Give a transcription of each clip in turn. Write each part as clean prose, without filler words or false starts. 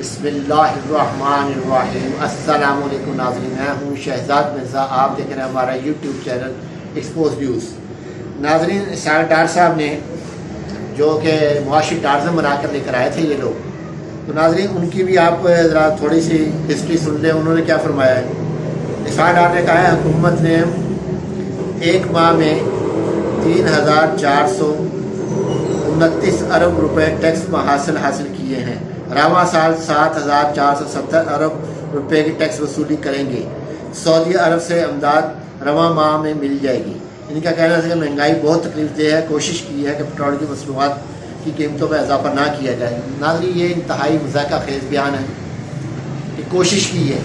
बिस्मिल्लाहिर्रहमानिर्रहीम। अस्सलाम वालेकुम नाज़रीन, मैं हूँ शहजाद मिर्ज़ा। आप देख रहे हैं हमारा यूट्यूब चैनल एक्सपोज न्यूज़। नाज़रीन, इसहाक डार साहब ने जो कि मुआशी टार्ज़न बना कर लेकर आए थे ये लोग, तो नाज़रीन उनकी भी आप ज़रा थोड़ी सी हिस्ट्री सुन लें। उन्होंने क्या फरमाया है। इसहाक डार ने कहा है हुकूमत ने एक माह में 3,429 अरब रुपए टैक्स हासिल किए हैं। रवां साल 7,470 अरब रुपए की टैक्स वसूली करेंगे। सऊदी अरब से अमदाद रवां माह में मिल जाएगी। इनका कहना है कि महंगाई बहुत तकलीफ दे है, कोशिश की है कि पेट्रोल की मसनूआत की कीमतों में इजाफा ना किया जाए। नाज़रीन, ये इंतहाई मज़ाक़ खेज़ बयान है कि कोशिश की है।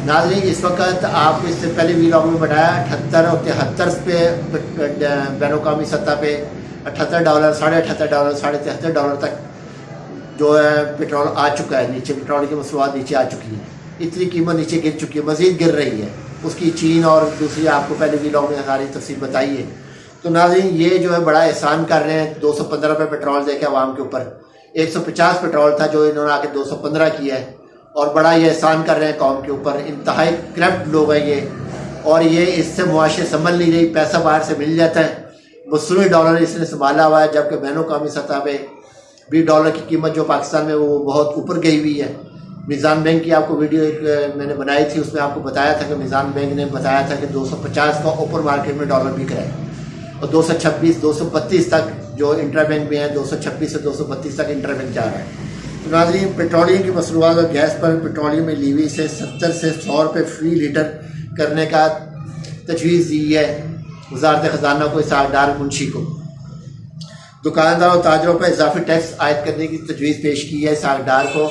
नाज़रीन, इस वक्त आपको इससे पहले वीलॉग में बताया 78 और 73 पे बैनुकामी सतह पे $78, $78, $73 तक जो है पेट्रोल आ चुका है नीचे। पेट्रोल की मसनूआत नीचे आ चुकी है, इतनी कीमत नीचे गिर चुकी है, मज़ीद गिर रही है। उसकी चीन और दूसरी आपको पहले वीलॉग में सारी तफसील बताई है। तो नाज़रीन, ये जो है बड़ा एहसान कर रहे हैं। 215 रुपये पेट्रोल देके आवाम के ऊपर। 150 पेट्रोल था जो इन्होंने आके 215 किया है, और बड़ा ये एहसान कर रहे हैं कौम के ऊपर। इंतहाई करप्ट लोग हैं ये, और ये इससे मुआशरे संभल नहीं रही। पैसा बाहर से मिल जाता है, मसनूई डॉलर इसने संभाला हुआ है, जबकि बैनुकामी सतह पे भी डॉलर की कीमत जो पाकिस्तान में वो बहुत ऊपर गई हुई है। मीज़ान बैंक की आपको वीडियो एक मैंने बनाई थी, उसमें आपको बताया था कि मीज़ान बैंक ने बताया था कि 250 का ओपन मार्केट में डॉलर बिक रहा है, और 226 232 तक जो इंटर बैंक में है, 226 से 232 तक इंटर बैंक जा रहा है। तो नाज़रीन, पेट्रोलियम की मसनूआत और गैस पर पेट्रोलियम में लीवी से 70 से 100 रुपये फी लीटर करने का तजवीज़ दी है वज़ारत ख़जाना को, इसहाक डार मुंशी को। दुकानदार और ताजरों पर इजाफी टैक्स आयद करने की तजवीज़ पेश की है इसहाक डार को,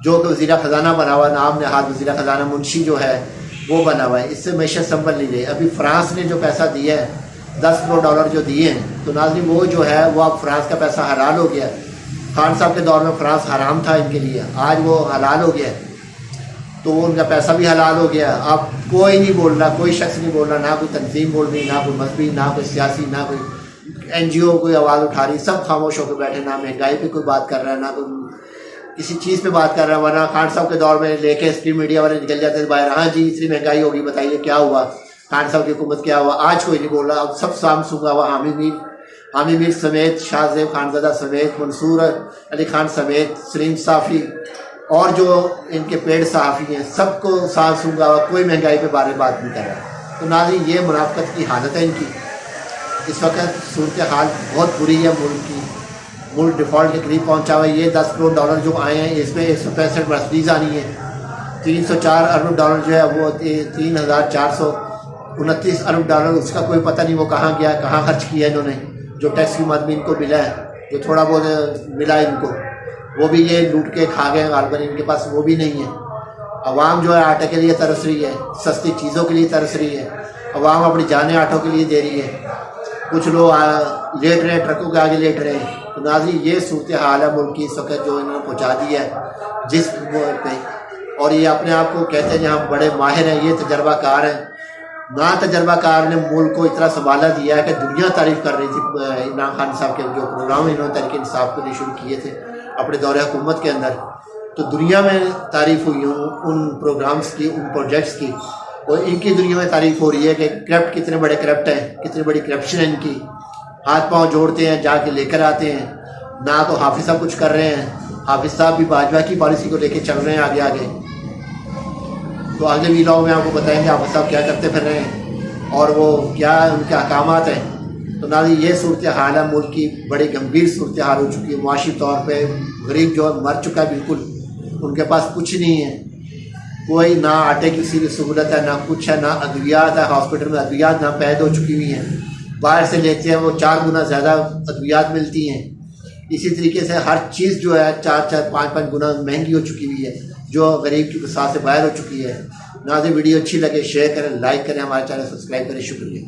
जो कि वज़ीर ख़जाना बना हुआ, नाम नहाद वज़ीर ख़जाना मुंशी जो है वो बना हुआ है। इससे मैशत संभल नहीं रही। अभी फ्रांस ने जो पैसा दिया है, $10 करोड़ जो दिए हैं, तो नाज़रीन वो जो है वो अब फ्रांस का पैसा हलाल हो गया। खान साहब के दौर में फ्रांस हराम था इनके लिए, आज वो हलाल हो गया, तो उनका पैसा भी हलाल हो गया। अब कोई नहीं बोल रहा, कोई शख्स नहीं बोल रहा, ना कोई तंजीम बोल रही, ना कोई मजहबी, ना कोई सियासी, ना कोई NGO कोई आवाज़ उठा रही। सब खामोश होकर बैठे, ना महंगाई पे कोई बात कर रहा है, ना कोई किसी चीज़ पे बात कर रहा है। वरना खान साहब के दौर में लेके स्ट्रीम मीडिया वाले निकल जाते थे बाहर, हाँ जी इतनी महंगाई होगी, बताइए क्या हुआ, खान साहब की हुकूमत क्या हुआ। आज कोई नहीं बोल रहा। अब सब साम सूंगा हुआ, हामी मीर समेत, शाहजेब खानज़ादा समेत, मंसूर अली खान समेत, सलीम साफ़ी और जो इनके पेड़ सहाफ़ी हैं, सबको साफ सूंगा हुआ, कोई महंगाई पे बारे बात नहीं कर रहा। तो नाज़रीन, ये मुनाफ़क़त की हालत है इनकी। इस वक्त सूरत हाल बहुत बुरी है मुल्क की। मुल्क डिफ़ॉल्ट के करीब पहुंचा हुआ है। ये $10 करोड़ जो आए हैं, इसमें 165 मर्सिडीज़ आनी है। 304 अरब डॉलर जो है वो 3,429 अरब डॉलर, उसका कोई पता नहीं वो कहाँ गया, कहाँ खर्च किया इन्होंने। जो टैक्स की मद में इनको मिला है, जो थोड़ा बहुत मिला इनको, वो भी ये लूट के खा गए गालबन। इनके पास वो भी नहीं है। अवाम जो है आटे के लिए तरस रही है, सस्ती चीज़ों के लिए तरस रही है। अवाम अपनी जानें आटों के लिए दे रही है। कुछ लोग लेट रहे हैं, ट्रकों के आगे लेट रहे हैं। तो नाज़रीन, ये सूरत हाल है मुल्क की इस वक्त, जो इन्होंने पहुँचा दी है जिस पे। और ये अपने आप को कहते हैं जहाँ बड़े माहिर हैं, ये तजर्बाकार हैं। ना तजर्बाकार ने मुल्क को इतना संभाला दिया है कि दुनिया तारीफ़ कर रही थी। इमरान खान साहब के जो प्रोग्राम इन्होंने तहरीक इंसाफ के लिए शुरू किए थे अपने दौरे हुकूमत के अंदर, तो दुनिया में तारीफ़ हुई उन प्रोग्राम्स की, उन प्रोजेक्ट्स की। और इनकी दुनिया में तारीफ़ हो रही है कि करप्ट कितने बड़े करप्ट हैं, कितनी बड़ी करप्शन है इनकी। हाथ पांव जोड़ते हैं, जाके लेकर आते हैं। ना तो हाफिज़ साहब कुछ कर रहे हैं, हाफिज़ साहब भी भाजपा की पॉलिसी को लेके चल रहे हैं आगे आगे। तो अगले वीलॉग में आपको बताएंगे हाफिज़ साहब क्या करते फिर रहे हैं और वो क्या उनके अहकामात हैं। तो नाज़रीन, ये सूरत हाल है मुल्क की, बड़ी गंभीर सूरत हाल हो चुकी है। मुआशी तौर पर गरीब जो मर चुका है बिल्कुल, उनके पास कुछ नहीं है। कोई ना आटे की किसी की सहूलत है, ना कुछ है, ना अद्वियात है। हॉस्पिटल में अद्वियात ना पैद हो चुकी हुई हैं, बाहर से लेते हैं वो 4 गुना ज़्यादा अद्वियात मिलती हैं। इसी तरीके से हर चीज़ जो है 4-4, 5-5 गुना महंगी हो चुकी हुई है, जो गरीब की वसात से बाहर हो चुकी है। नाज़रीन, वीडियो अच्छी लगे शेयर करें, लाइक करें, हमारे चैनल सब्सक्राइब करें। शुक्रिया।